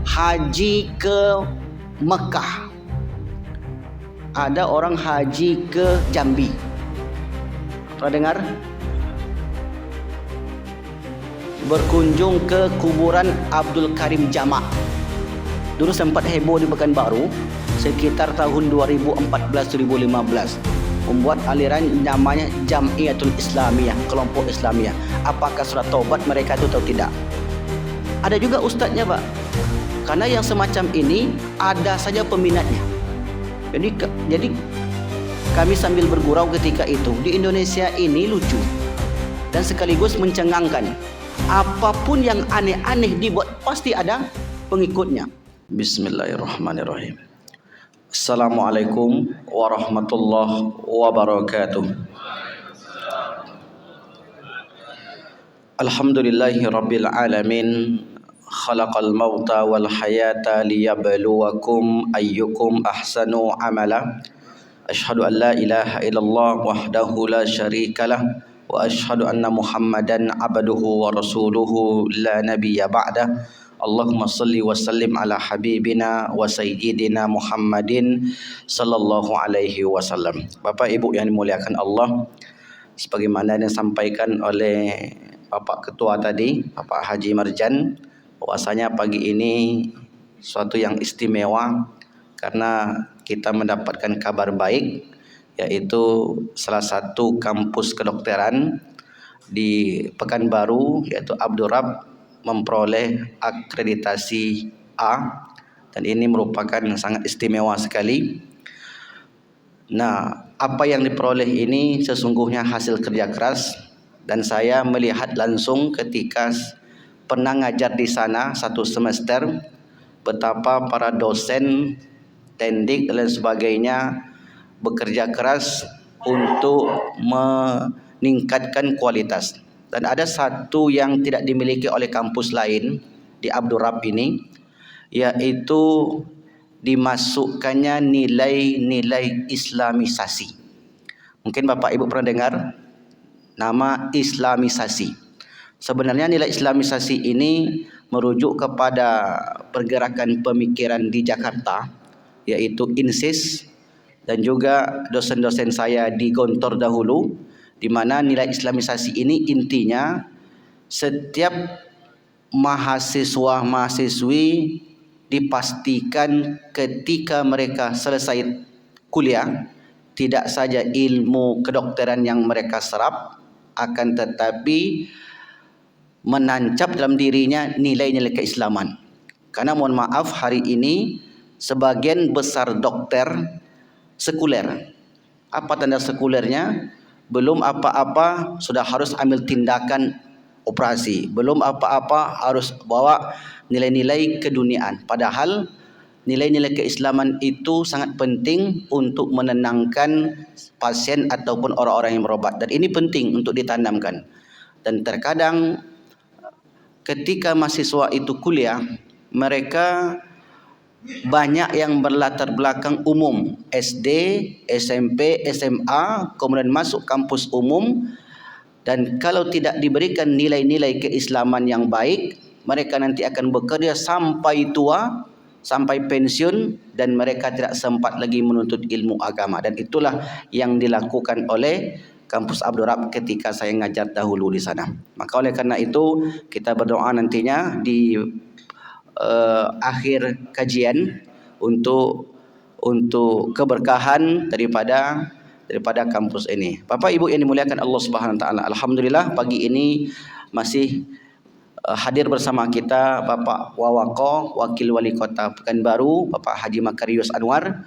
haji ke Mekah. Ada orang haji ke Jambi. Pernah dengar? Berkunjung ke kuburan Abdul Karim Jamak. Dulu sempat heboh di Pekanbaru sekitar tahun 2014-2015. Membuat aliran namanya Jamiatul Islamiyah, kelompok Islamiyah. Apakah surat taubat mereka itu atau tidak? Ada juga ustadznya, Pak. Karena yang semacam ini ada saja peminatnya. Jadi kami sambil bergurau ketika itu, di Indonesia ini lucu dan sekaligus mencengangkan. Apapun yang aneh-aneh dibuat pasti ada pengikutnya. Bismillahirrahmanirrahim. Assalamualaikum warahmatullahi wabarakatuh. Alhamdulillahi rabbil alamin. Khalaqal mauta wal hayata liyabluwakum ayyukum ahsanu amala. Asyhadu an la ilaha illallah wahdahu la syarikalah wa asyhadu anna Muhammadan abduhu wa rasuluhu la nabiyya ba'dah. Allahumma salli wa sallim ala habibina wa sayyidina Muhammadin sallallahu alaihi wasallam. Bapak Ibu yang dimuliakan Allah, sebagaimana yang disampaikan oleh Bapak Ketua tadi, Bapak Haji Marjan, bahwasanya pagi ini suatu yang istimewa karena kita mendapatkan kabar baik, yaitu salah satu kampus kedokteran di Pekanbaru yaitu Abdurrab memperoleh akreditasi A, dan ini merupakan sangat istimewa sekali. Nah, apa yang diperoleh ini sesungguhnya hasil kerja keras, dan saya melihat langsung ketika pernah ngajar di sana satu semester betapa para dosen, tendik dan sebagainya bekerja keras untuk meningkatkan kualitas. Dan ada satu yang tidak dimiliki oleh kampus lain di Abdurrab ini, yaitu dimasukkannya nilai-nilai Islamisasi. Mungkin Bapak Ibu pernah dengar nama Islamisasi. Sebenarnya nilai Islamisasi ini merujuk kepada pergerakan pemikiran di Jakarta, yaitu INSIS, dan juga dosen-dosen saya di Gontor dahulu, di mana nilai Islamisasi ini intinya setiap mahasiswa-mahasiswi dipastikan ketika mereka selesai kuliah, tidak saja ilmu kedokteran yang mereka serap, akan tetapi menancap dalam dirinya nilai-nilai keislaman. Karena mohon maaf, hari ini sebagian besar dokter sekuler. Apa tanda sekulernya? Belum apa-apa sudah harus ambil tindakan operasi, belum apa-apa harus bawa nilai-nilai keduniaan. Padahal nilai-nilai keislaman itu sangat penting untuk menenangkan pasien ataupun orang-orang yang berobat, dan ini penting untuk ditanamkan. Dan terkadang ketika mahasiswa itu kuliah, mereka banyak yang berlatar belakang umum, SD, SMP, SMA, kemudian masuk kampus umum, dan kalau tidak diberikan nilai-nilai keislaman yang baik, mereka nanti akan bekerja sampai tua, sampai pensiun, dan mereka tidak sempat lagi menuntut ilmu agama. Dan itulah yang dilakukan oleh kampus Abdurrab ketika saya ngajar dahulu di sana. Maka oleh karena itu kita berdoa nantinya di akhir kajian untuk keberkahan daripada kampus ini. Bapak Ibu yang dimuliakan Allah Subhanahu wa taala, alhamdulillah pagi ini masih hadir bersama kita Bapak Wawako, Wakil Wali Kota Pekanbaru, Bapak Haji Makarius Anwar.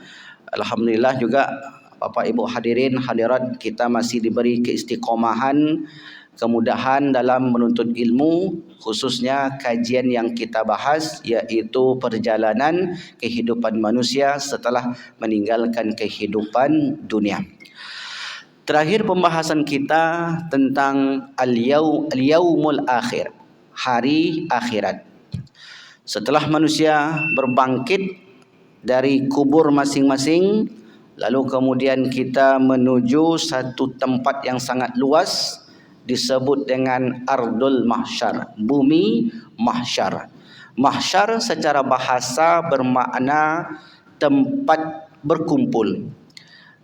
Alhamdulillah juga Bapak Ibu hadirin hadirat, kita masih diberi keistiqomahan, kemudahan dalam menuntut ilmu, khususnya kajian yang kita bahas yaitu perjalanan kehidupan manusia setelah meninggalkan kehidupan dunia. Terakhir pembahasan kita tentang al-yaumul akhir, hari akhirat. Setelah manusia berbangkit dari kubur masing-masing, lalu kemudian kita menuju satu tempat yang sangat luas, disebut dengan Ardul Mahsyar, bumi mahsyar. Mahsyar secara bahasa bermakna tempat berkumpul.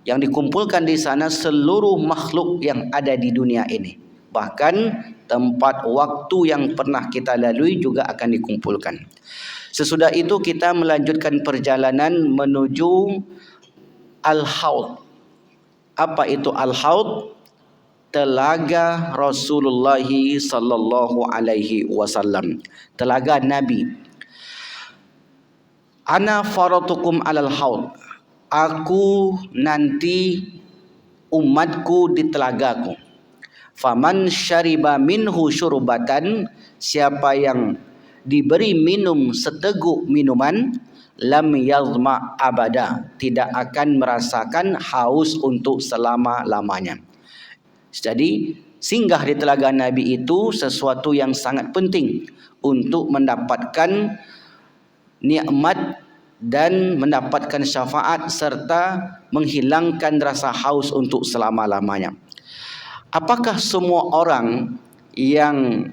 Yang dikumpulkan di sana seluruh makhluk yang ada di dunia ini. Bahkan tempat waktu yang pernah kita lalui juga akan dikumpulkan. Sesudah itu kita melanjutkan perjalanan menuju Al-Haud. Apa itu Al-Haud? Telaga Rasulullah sallallahu alaihi wasallam. Telaga Nabi. Ana faratukum alal haud. Aku nanti umatku di telagaku. Faman syariba minhu syurbatan, siapa yang diberi minum seteguk minuman, lam yazma abada, tidak akan merasakan haus untuk selama-lamanya. Jadi singgah di telaga Nabi itu sesuatu yang sangat penting untuk mendapatkan nikmat dan mendapatkan syafaat serta menghilangkan rasa haus untuk selama-lamanya. Apakah semua orang yang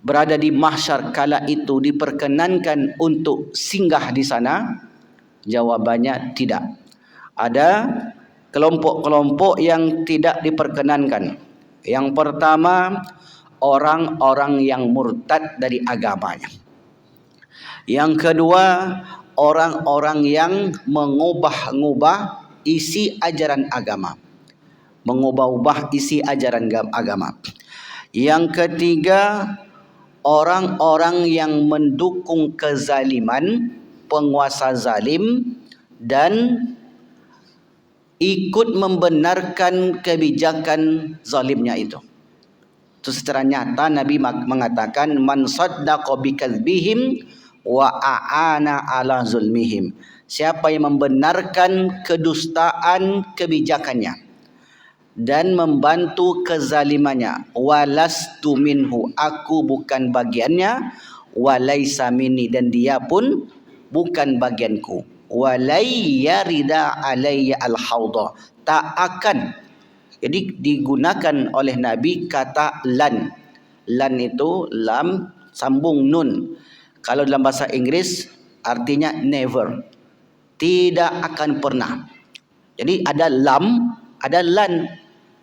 berada di mahsyar kala itu diperkenankan untuk singgah di sana? Jawabannya tidak. Ada kelompok-kelompok yang tidak diperkenankan. Yang pertama, orang-orang yang murtad dari agamanya. Yang kedua, orang-orang yang mengubah-ubah isi ajaran agama. Mengubah-ubah isi ajaran agama. Yang ketiga, orang-orang yang mendukung kezaliman, penguasa zalim, dan ikut membenarkan kebijakan zalimnya itu. Itu secara nyata Nabi mengatakan man saddaqa bikadzbihim wa a'ana ala zulmihim. Siapa yang membenarkan kedustaan kebijakannya dan membantu kezalimannya, walastu minhu, aku bukan bagiannya, walaisa minni, dan dia pun bukan bagianku. Walai yarida alayya al-hawda, tak akan. Jadi digunakan oleh Nabi kata lan. Lan itu lam sambung nun. Kalau dalam bahasa Inggris artinya never, tidak akan pernah. Jadi ada lam, ada lan.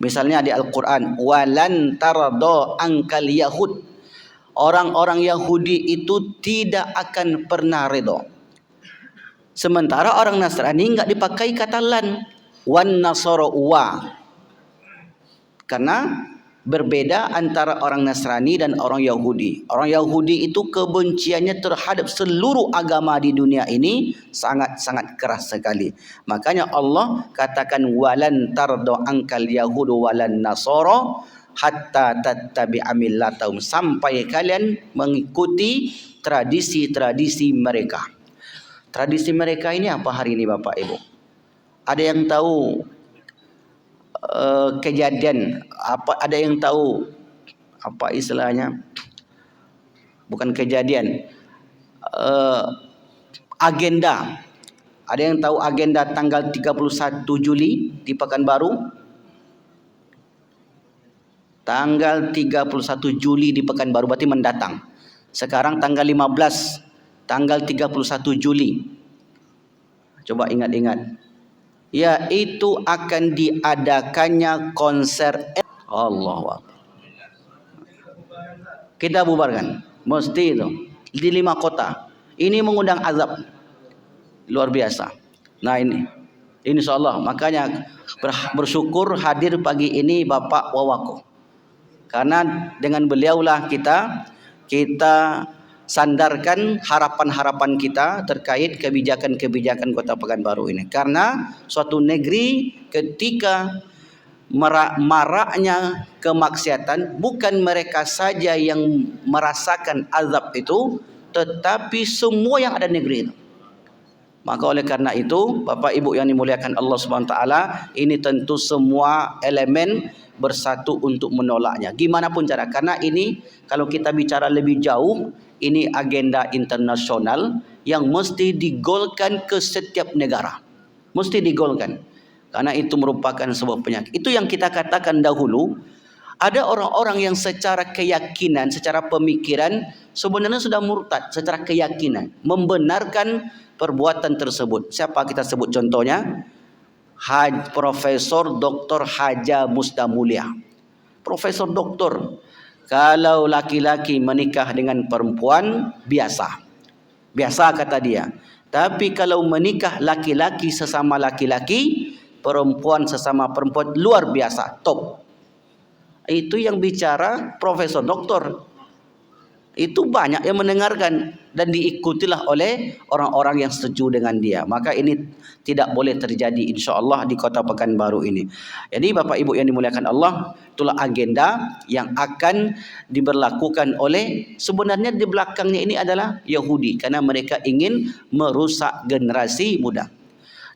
Misalnya di Al-Quran, walan tardo angkal yahud, orang-orang Yahudi itu tidak akan pernah redha. Sementara orang Nasrani enggak dipakai kata lan, wan nasara wa. Karena berbeda antara orang Nasrani dan orang Yahudi. Orang Yahudi itu kebenciannya terhadap seluruh agama di dunia ini sangat-sangat keras sekali. Makanya Allah katakan walan tardo angkal yahudu walan nasara hatta tattabi'a millatahum, sampai kalian mengikuti tradisi-tradisi mereka. Tradisi mereka ini apa hari ini Bapak Ibu? Ada yang tahu kejadian apa? Ada yang tahu apa istilahnya? Bukan kejadian, agenda. Ada yang tahu agenda tanggal 31 Juli di Pekanbaru? Tanggal 31 Juli di Pekanbaru berarti mendatang. Sekarang tanggal 15, tanggal 31 Juli. Coba ingat-ingat. Yaitu akan diadakannya konser Allah. Kita bubarkan. Mesti itu. Di 5 kota. Ini mengundang azab. Luar biasa. Nah ini. InsyaAllah. Makanya bersyukur hadir pagi ini Bapak Wawako. Karena dengan beliaulah kita sandarkan harapan-harapan kita terkait kebijakan-kebijakan Kota Pekanbaru ini. Karena suatu negeri ketika maraknya kemaksiatan, bukan mereka saja yang merasakan azab itu, tetapi semua yang ada di negeri itu. Maka oleh karena itu, Bapak Ibu yang dimuliakan Allah Subhanahu wa taala, ini tentu semua elemen bersatu untuk menolaknya. Gimana pun cara, karena ini kalau kita bicara lebih jauh, ini agenda internasional yang mesti digolkan ke setiap negara. Mesti digolkan. Karena itu merupakan sebuah penyakit. Itu yang kita katakan dahulu, Ada orang-orang yang secara keyakinan, secara pemikiran sebenarnya sudah murtad secara keyakinan, membenarkan perbuatan tersebut. Siapa kita sebut contohnya? Profesor Dr. Haja Mustamulia. Profesor doktor. Kalau laki-laki menikah dengan perempuan biasa. Biasa kata dia. Tapi kalau menikah laki-laki sesama laki-laki, perempuan sesama perempuan, luar biasa, top. Itu yang bicara profesor doktor. Itu banyak yang mendengarkan dan diikutilah oleh orang-orang yang setuju dengan dia. Maka ini tidak boleh terjadi insya-Allah di Kota Pekanbaru ini. Jadi Bapak Ibu yang dimuliakan Allah, itulah agenda yang akan diberlakukan oleh, sebenarnya di belakangnya ini adalah Yahudi, karena mereka ingin merusak generasi muda.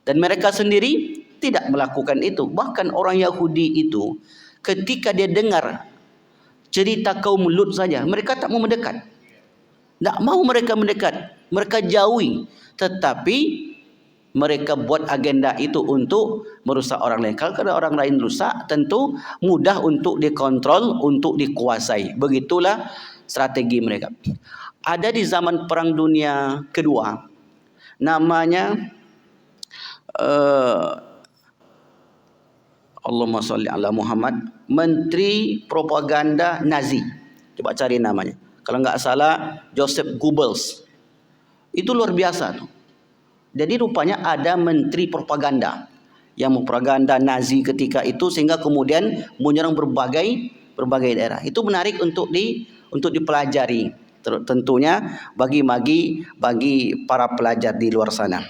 Dan mereka sendiri tidak melakukan itu. Bahkan orang Yahudi itu ketika dia dengar cerita kaum Lut saja, mereka tak mau mendekat. Tak mau mereka mendekat. Mereka jauhi. Tetapi mereka buat agenda itu untuk merusak orang lain. Kalau ada orang lain rusak, tentu mudah untuk dikontrol, untuk dikuasai. Begitulah strategi mereka. Ada di zaman Perang Dunia Kedua, namanya Allahumma sholli ala Muhammad, Menteri Propaganda Nazi. Coba cari namanya. Kalau enggak salah, Joseph Goebbels. Itu luar biasa. Jadi rupanya ada Menteri Propaganda yang mempropaganda Nazi ketika itu, sehingga kemudian menyerang berbagai daerah. Itu menarik untuk dipelajari. Tentunya bagi para pelajar di luar sana.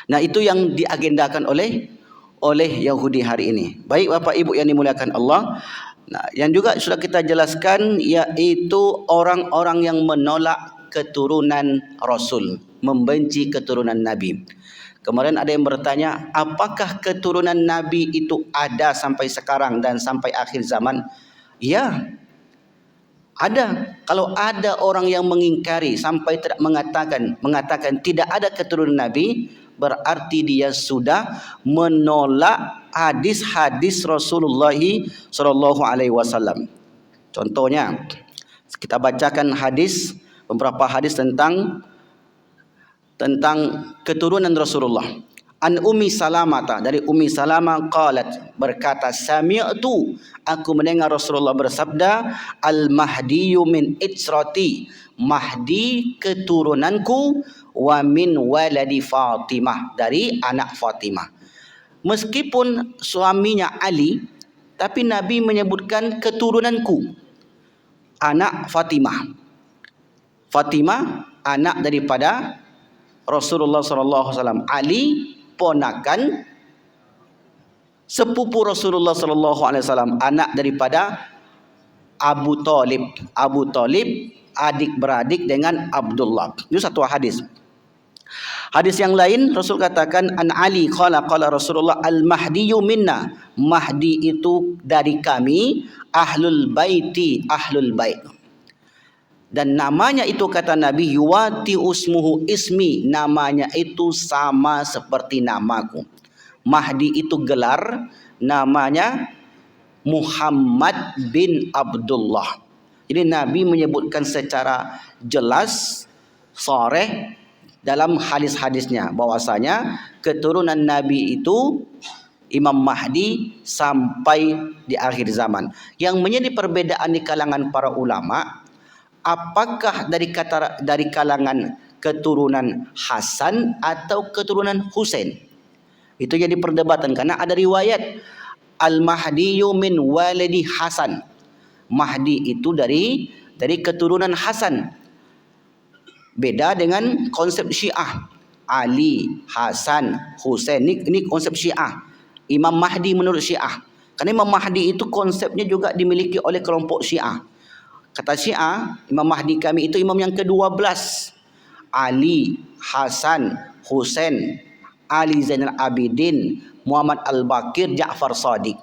Nah, itu yang diagendakan oleh Yahudi hari ini. Baik Bapak Ibu yang dimuliakan Allah. Nah, yang juga sudah kita jelaskan, yaitu orang-orang yang menolak keturunan Rasul, membenci keturunan Nabi. Kemarin ada yang bertanya, apakah keturunan Nabi itu ada sampai sekarang dan sampai akhir zaman? Ya, ada. Kalau ada orang yang mengingkari sampai tidak mengatakan tidak ada keturunan Nabi, berarti dia sudah menolak hadis-hadis Rasulullah sallallahu alaihi wasallam. Contohnya, kita bacakan beberapa hadis tentang keturunan Rasulullah. An Ummi Salamah, dari Ummi Salamah qalat, berkata, sami'tu, aku mendengar Rasulullah bersabda, al-mahdiyu min itsrati, Mahdi keturunanku, wa min waladi Fatimah, dari anak Fatimah. Meskipun suaminya Ali, tapi Nabi menyebutkan keturunanku, anak Fatimah. Fatimah anak daripada Rasulullah sallallahu alaihi wasallam. Ali ponakan sepupu Rasulullah sallallahu alaihi wasallam, anak daripada Abu Talib. Abu Talib adik beradik dengan Abdullah. Itu satu hadis. Hadis yang lain Rasul katakan, an Ali qala Rasulullah, al mahdiyu minna, Mahdi itu dari kami, ahlul bait. Dan namanya itu kata Nabi, yuwati usmuhu ismi, namanya itu sama seperti namaku. Mahdi itu gelar, namanya Muhammad bin Abdullah. Jadi Nabi menyebutkan secara jelas, sharih dalam hadis-hadisnya bahwasanya keturunan Nabi itu Imam Mahdi sampai di akhir zaman. Yang menjadi perbedaan di kalangan para ulama, apakah dari kalangan keturunan Hasan atau keturunan Husain? Itu jadi perdebatan, karena ada riwayat al-Mahdiyu min walidi Hasan. Mahdi itu dari keturunan Hasan. Beda dengan konsep Syiah. Ali, Hasan, Husain, ini konsep Syiah. Imam Mahdi menurut Syiah. Karena Imam Mahdi itu konsepnya juga dimiliki oleh kelompok Syiah. Kata Syiah, Imam Mahdi kami itu imam yang ke-12. Ali, Hasan, Husain, Ali Zainal Abidin, Muhammad Al-Baqir, Ja'far Shadiq.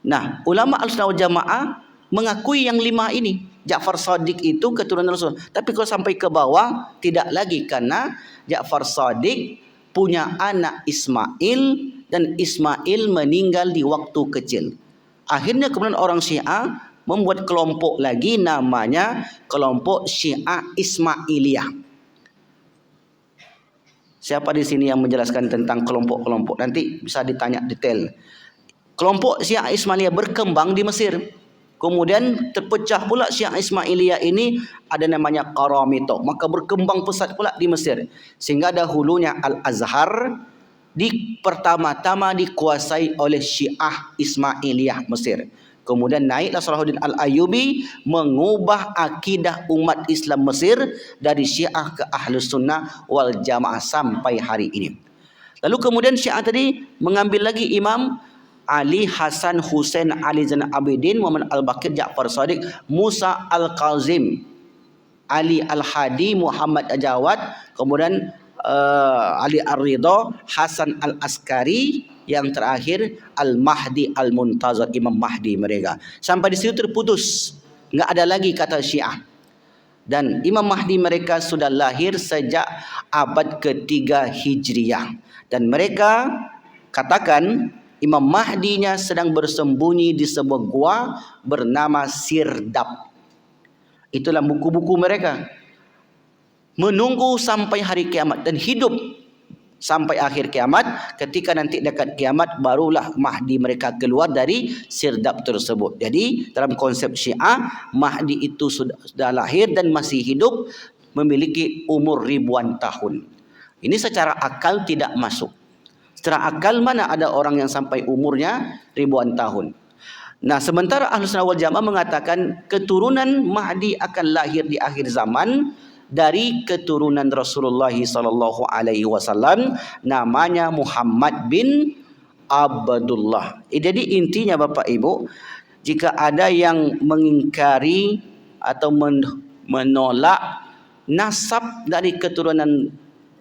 Nah, ulama Ahlussunnah wal Jamaah mengakui yang 5 ini. Ja'far Shadiq itu keturunan Rasul. Tapi kalau sampai ke bawah tidak lagi, karena Ja'far Shadiq punya anak Ismail, dan Ismail meninggal di waktu kecil. Akhirnya kemudian orang Syiah membuat kelompok lagi namanya kelompok Syiah Ismailiyah. Siapa di sini yang menjelaskan tentang kelompok-kelompok? Nanti bisa ditanya detail. Kelompok Syiah Ismailiyah berkembang di Mesir. Kemudian terpecah pula Syiah Ismailiyah ini ada namanya Qaramito. Maka berkembang pesat pula di Mesir. Sehingga dahulunya Al-Azhar pertama-tama dikuasai oleh Syiah Ismailiyah Mesir. Kemudian naiklah Salahuddin Al-Ayyubi mengubah akidah umat Islam Mesir dari Syiah ke Ahlus Sunnah wal Jamaah sampai hari ini. Lalu kemudian Syiah tadi mengambil lagi Imam Ali Hasan Hussein Ali Zainal Abidin Muhammad Al-Baqir Ja'far Shadiq Musa Al-Kazim Ali Al-Hadi Muhammad Ajawad, kemudian Ali Ar-Ridha, Hasan Al-Askari, yang terakhir Al-Mahdi Al-Muntazir, Imam Mahdi mereka. Sampai di situ terputus, enggak ada lagi kata Syiah. Dan Imam Mahdi mereka sudah lahir sejak abad ketiga Hijriyah. Dan mereka katakan Imam Mahdinya sedang bersembunyi di sebuah gua bernama Sirdab. Itulah buku-buku mereka. Menunggu sampai hari kiamat dan hidup sampai akhir kiamat. Ketika nanti dekat kiamat barulah Mahdi mereka keluar dari Sirdab tersebut. Jadi dalam konsep Syiah, Mahdi itu sudah lahir dan masih hidup, memiliki umur ribuan tahun. Ini secara akal tidak masuk. Secara akal mana ada orang yang sampai umurnya ribuan tahun. Nah, sementara Ahlus Sunnah wal Jamaah mengatakan keturunan Mahdi akan lahir di akhir zaman dari keturunan Rasulullah sallallahu alaihi wasallam, namanya Muhammad bin Abdullah. Jadi intinya Bapak Ibu, jika ada yang mengingkari atau menolak nasab dari keturunan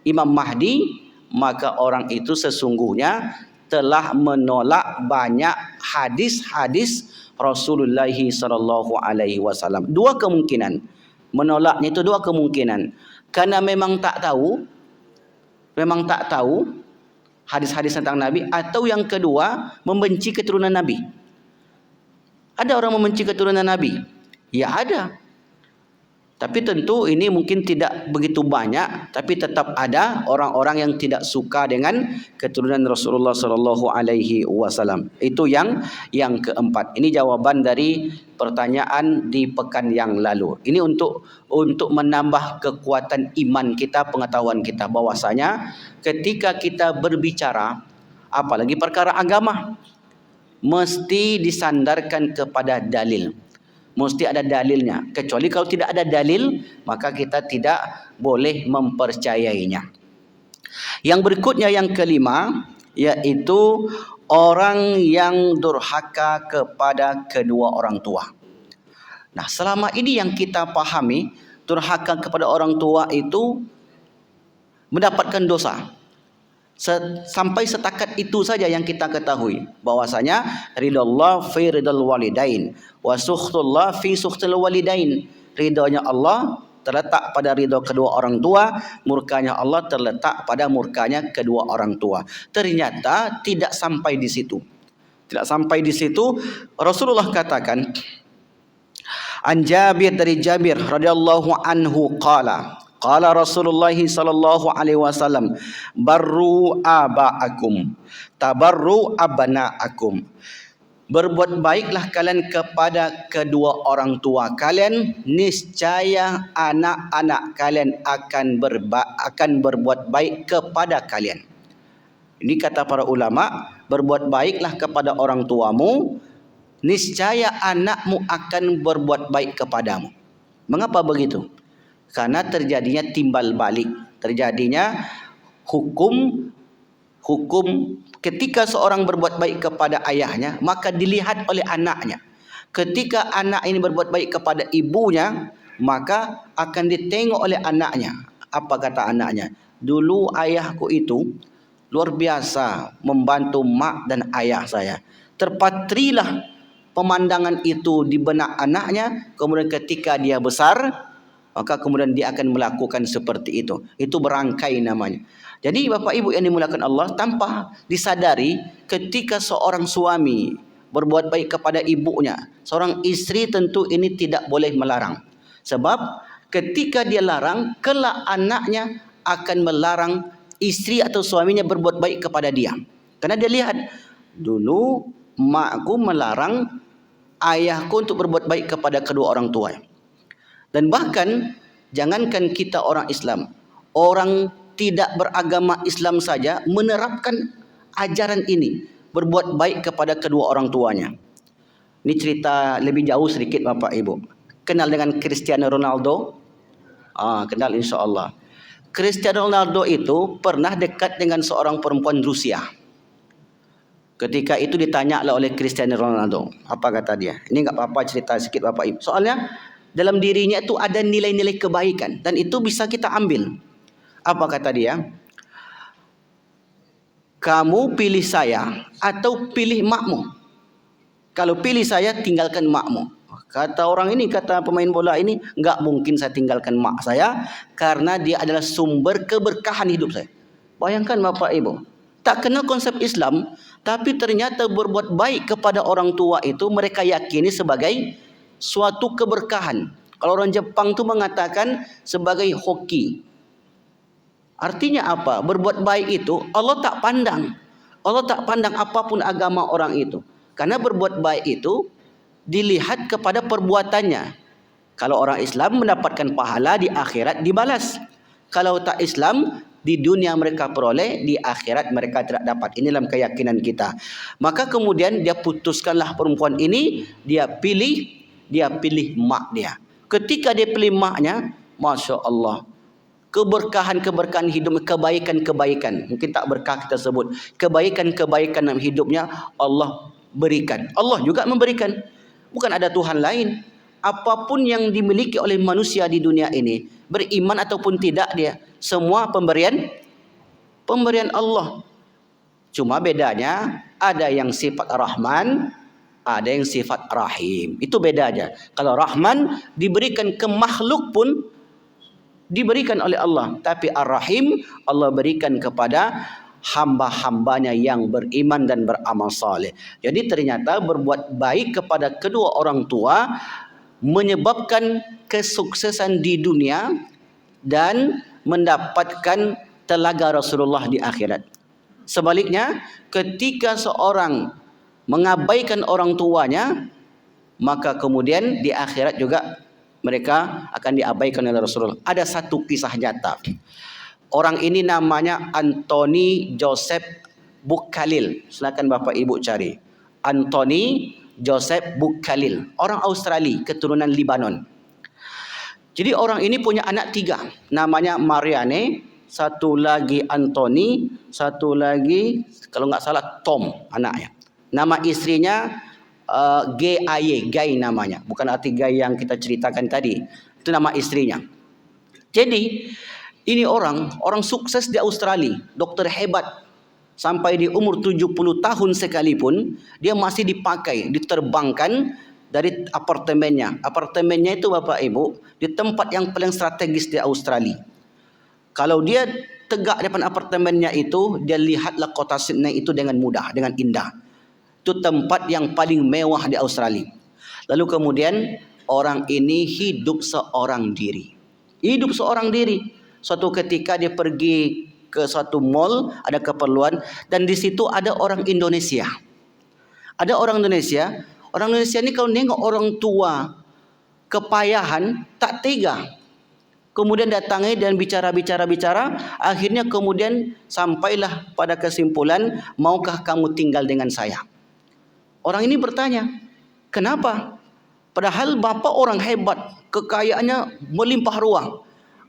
Imam Mahdi, maka orang itu sesungguhnya telah menolak banyak hadis-hadis Rasulullah sallallahu alaihi wasallam. Dua kemungkinan. Menolaknya itu dua kemungkinan. Karena memang tak tahu hadis-hadis tentang Nabi, atau yang kedua membenci keturunan Nabi. Ada orang membenci keturunan Nabi? Ya ada. Tapi tentu ini mungkin tidak begitu banyak, tapi tetap ada orang-orang yang tidak suka dengan keturunan Rasulullah sallallahu alaihi wasallam. Itu yang keempat. Ini jawaban dari pertanyaan di pekan yang lalu. Ini untuk menambah kekuatan iman kita, pengetahuan kita bahwasanya ketika kita berbicara apalagi perkara agama mesti disandarkan kepada dalil. Mesti ada dalilnya. Kecuali kalau tidak ada dalil, maka kita tidak boleh mempercayainya. Yang berikutnya, yang kelima, yaitu orang yang durhaka kepada kedua orang tua. Nah, selama ini yang kita pahami, durhaka kepada orang tua itu mendapatkan dosa. Sampai setakat itu saja yang kita ketahui, bahwasanya ridallah fi ridal walidain wa sukhtullah fi sukhtil walidain. Ridhonya Allah terletak pada ridho kedua orang tua, murkanya Allah terletak pada murkanya kedua orang tua. Ternyata tidak sampai di situ. Tidak sampai di situ. Rasulullah katakan, an Jabir, dari Jabir radhiyallahu anhu qala Rasulullah sallallahu alaihi wasallam, barru aba'akum tabarru abna'akum. Berbuat baiklah kalian kepada kedua orang tua kalian, niscaya anak-anak kalian akan berbuat baik kepada kalian. Ini kata para ulama, berbuat baiklah kepada orang tuamu, niscaya anakmu akan berbuat baik kepadamu. Mengapa begitu? Karena terjadinya timbal balik, terjadinya hukum ketika seorang berbuat baik kepada ayahnya, maka dilihat oleh anaknya. Ketika anak ini berbuat baik kepada ibunya, maka akan ditengok oleh anaknya. Apa kata anaknya? Dulu ayahku itu luar biasa membantu mak dan ayah saya. Terpatrilah pemandangan itu di benak anaknya. Kemudian ketika dia besar, maka kemudian dia akan melakukan seperti itu. Itu berangkai namanya. Jadi Bapak Ibu yang dimuliakan Allah, tanpa disadari ketika seorang suami berbuat baik kepada ibunya. Seorang isteri tentu ini tidak boleh melarang. Sebab ketika dia larang, kelak anaknya akan melarang isteri atau suaminya berbuat baik kepada dia. Karena dia lihat, dulu makku melarang ayahku untuk berbuat baik kepada kedua orang tua. Dan bahkan jangankan kita orang Islam, orang tidak beragama Islam saja menerapkan ajaran ini, berbuat baik kepada kedua orang tuanya. Ini cerita lebih jauh sedikit Bapak Ibu. Kenal dengan Cristiano Ronaldo? Kenal insya-Allah. Cristiano Ronaldo itu pernah dekat dengan seorang perempuan Rusia. Ketika itu ditanyalah oleh Cristiano Ronaldo, apa kata dia? Ini enggak apa-apa cerita sedikit Bapak Ibu. Soalnya dalam dirinya itu ada nilai-nilai kebaikan dan itu bisa kita ambil. Apa kata dia? Kamu pilih saya atau pilih makmu? Kalau pilih saya, tinggalkan makmu. Kata orang ini, kata pemain bola ini, enggak mungkin saya tinggalkan mak saya karena dia adalah sumber keberkahan hidup saya. Bayangkan Bapak Ibu, tak kenal konsep Islam, tapi ternyata berbuat baik kepada orang tua itu mereka yakini sebagai suatu keberkahan. Kalau orang Jepang tu mengatakan sebagai hoki. Artinya apa? Berbuat baik itu Allah tak pandang. Allah tak pandang apapun agama orang itu. Karena berbuat baik itu dilihat kepada perbuatannya. Kalau orang Islam mendapatkan pahala di akhirat dibalas. Kalau tak Islam, di dunia mereka peroleh, di akhirat mereka tidak dapat. Ini dalam keyakinan kita. Maka kemudian dia putuskanlah perempuan ini, dia pilih mak dia. Ketika dia pilih maknya, Masya Allah, keberkahan-keberkahan hidup, kebaikan-kebaikan, mungkin tak berkah kita sebut, kebaikan-kebaikan dalam hidupnya Allah berikan. Allah juga memberikan. Bukan ada Tuhan lain. Apapun yang dimiliki oleh manusia di dunia ini, beriman ataupun tidak dia, semua pemberian Allah. Cuma bedanya ada yang sifat Rahman, ada yang sifat Rahim. Itu beda aja. Kalau Rahman diberikan ke makhluk pun diberikan oleh Allah, tapi Ar-Rahim Allah berikan kepada hamba-hambanya yang beriman dan beramal saleh. Jadi ternyata berbuat baik kepada kedua orang tua menyebabkan kesuksesan di dunia dan mendapatkan telaga Rasulullah di akhirat. Sebaliknya, ketika seorang mengabaikan orang tuanya, maka kemudian di akhirat juga mereka akan diabaikan oleh Rasulullah. Ada satu kisah nyata. Orang ini namanya Anthony Joseph Buchalil. Silakan Bapak Ibu cari. Anthony Joseph Buchalil. Orang Australia, keturunan Libanon. Jadi orang ini punya anak 3. Namanya Marianne, satu lagi Anthony, satu lagi kalau enggak salah Tom anaknya. Nama istrinya Gay namanya. Bukan arti gay yang kita ceritakan tadi. Itu nama istrinya. Jadi ini orang sukses di Australia, dokter hebat. Sampai di umur 70 tahun sekalipun dia masih dipakai, diterbangkan dari apartemennya. Apartemennya itu Bapak Ibu di tempat yang paling strategis di Australia. Kalau dia tegak di depan apartemennya itu, dia lihatlah kota Sydney itu dengan mudah, dengan indah. Itu tempat yang paling mewah di Australia. Lalu kemudian orang ini hidup seorang diri. Hidup seorang diri. Suatu ketika dia pergi ke suatu mall, ada keperluan, dan di situ ada orang Indonesia. Ada orang Indonesia. Orang Indonesia ini kalau nengok orang tua kepayahan, tak tega. Kemudian datangi dan bicara, akhirnya kemudian sampailah pada kesimpulan, maukah kamu tinggal dengan saya? Orang ini bertanya, kenapa? Padahal bapak orang hebat, kekayaannya melimpah ruah.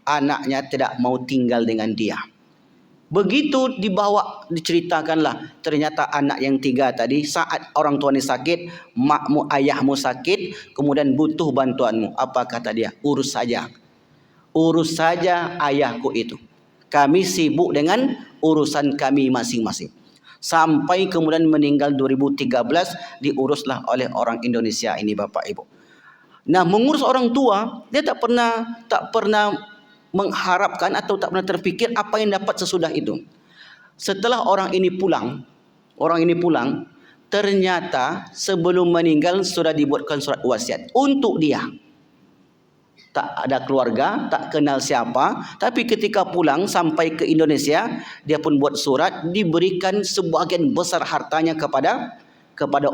Anaknya tidak mau tinggal dengan dia. Begitu dibawa, diceritakanlah, ternyata anak yang 3 tadi, saat orang tuanya sakit, makmu, ayahmu sakit, kemudian butuh bantuanmu. Apa kata dia? Urus saja ayahku itu. Kami sibuk dengan urusan kami masing-masing. Sampai kemudian meninggal 2013, diuruslah oleh orang Indonesia ini Bapak Ibu. Nah, mengurus orang tua, dia tak pernah mengharapkan atau tak pernah terfikir apa yang dapat sesudah itu. Setelah orang ini pulang, ternyata sebelum meninggal sudah dibuatkan surat wasiat untuk dia. Tak ada keluarga, tak kenal siapa, tapi ketika pulang sampai ke Indonesia, dia pun buat surat, diberikan sebagian besar hartanya kepada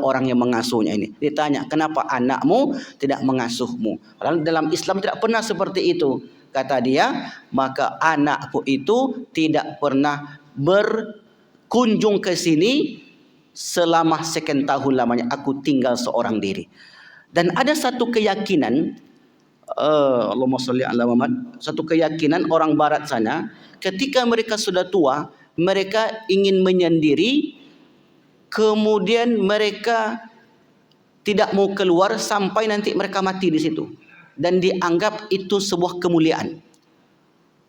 orang yang mengasuhnya ini. Ditanya, kenapa anakmu tidak mengasuhmu? Padahal dalam Islam tidak pernah seperti itu. Kata dia, maka anakku itu tidak pernah berkunjung ke sini selama sekian tahun lamanya. Aku tinggal seorang diri. Dan ada satu keyakinan, Allahumma sholli ala Muhammad, satu keyakinan orang barat sana, ketika mereka sudah tua, mereka ingin menyendiri, kemudian mereka tidak mau keluar sampai nanti mereka mati di situ, dan dianggap itu sebuah kemuliaan.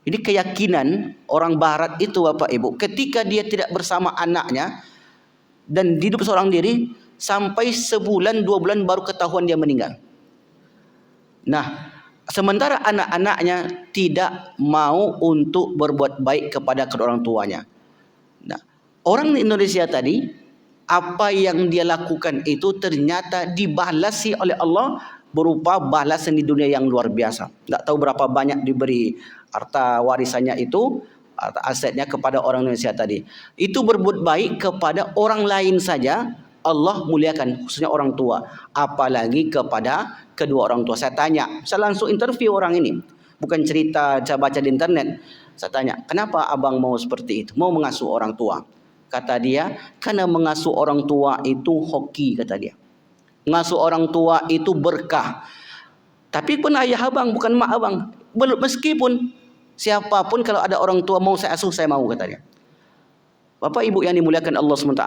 Jadi keyakinan orang barat itu, Bapak Ibu, ketika dia tidak bersama anaknya dan hidup seorang diri sampai sebulan 2 bulan baru ketahuan dia meninggal. Nah, sementara anak-anaknya tidak mau untuk berbuat baik kepada kedua orang tuanya. Nah, orang Indonesia tadi, apa yang dia lakukan itu ternyata dibalasi oleh Allah berupa balasan di dunia yang luar biasa. Tak tahu berapa banyak diberi harta warisannya itu, harta asetnya kepada orang Indonesia tadi. Itu berbuat baik kepada orang lain saja Allah muliakan, khususnya orang tua, apalagi kepada kedua orang tua. Saya tanya, saya langsung interview orang ini, bukan cerita baca di internet. Saya tanya, kenapa abang mau seperti itu, mau mengasuh orang tua? Kata dia, karena mengasuh orang tua itu hoki, kata dia. Mengasuh orang tua itu berkah. Tapi pun ayah abang, bukan mak abang. Meskipun siapapun, kalau ada orang tua mau saya asuh, saya mau, kata dia. Bapak Ibu yang dimuliakan Allah SWT,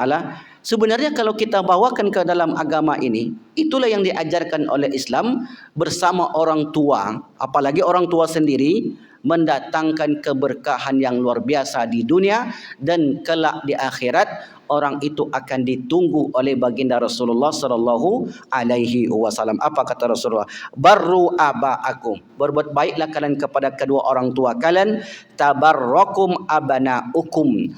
sebenarnya kalau kita bawakan ke dalam agama ini, itulah yang diajarkan oleh Islam bersama orang tua, apalagi orang tua sendiri, mendatangkan keberkahan yang luar biasa di dunia, dan kelak di akhirat orang itu akan ditunggu oleh baginda Rasulullah sallallahu alaihi wasallam. Apa kata Rasulullah? Barru abaakum, berbuat baiklah kalian kepada kedua orang tua kalian, tabarrakum abanaukum,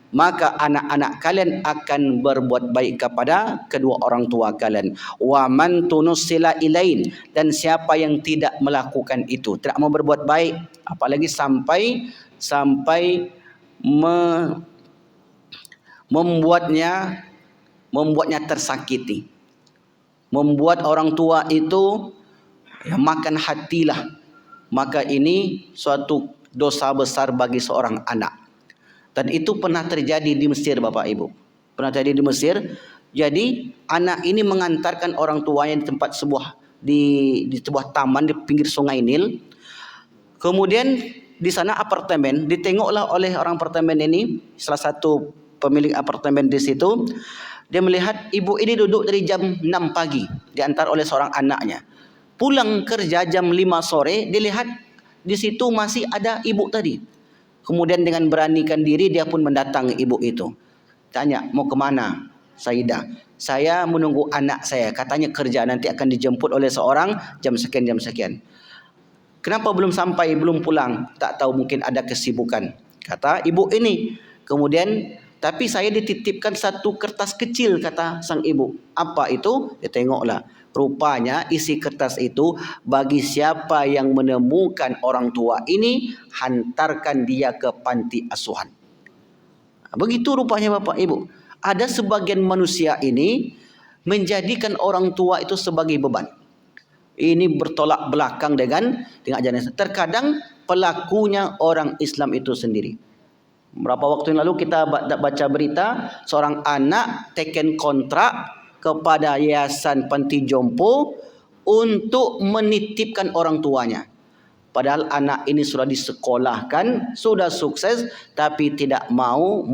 maka anak-anak kalian akan berbuat baik kepada kedua orang tua kalian. Wa man tunussila ilain, dan siapa yang tidak melakukan itu, tidak mau berbuat baik, apalagi sampai membuatnya tersakiti, membuat orang tua itu makan hatilah, maka ini suatu dosa besar bagi seorang anak. Dan itu pernah terjadi di Mesir, Bapak Ibu. Pernah terjadi di Mesir. Jadi anak ini mengantarkan orang tuanya di sebuah taman di pinggir Sungai Nil. Kemudian di sana apartemen, ditengoklah oleh orang apartemen ini, salah satu pemilik apartemen di situ. Dia melihat ibu ini duduk dari jam 6 pagi, diantar oleh seorang anaknya. Pulang kerja jam 5 sore, dilihat di situ masih ada ibu tadi. Kemudian dengan beranikan diri dia pun mendatangi ibu itu. Tanya, mau kemana Saidah? Saya menunggu anak saya, katanya kerja, nanti akan dijemput oleh seorang jam sekian. Kenapa belum sampai, belum pulang? Tak tahu, mungkin ada kesibukan, kata ibu ini. Kemudian, tapi saya dititipkan satu kertas kecil, kata sang ibu. Apa itu? Dia tengoklah. Rupanya isi kertas itu, bagi siapa yang menemukan orang tua ini, hantarkan dia ke panti asuhan. Begitu rupanya Bapak Ibu. Ada sebagian manusia ini menjadikan orang tua itu sebagai beban. Ini bertolak belakang dengan ajaran Islam. Terkadang pelakunya orang Islam itu sendiri. Berapa waktu yang lalu kita baca berita seorang anak teken kontrak kepada yayasan panti jompo untuk menitipkan orang tuanya. Padahal anak ini sudah disekolahkan, sudah sukses, tapi tidak mau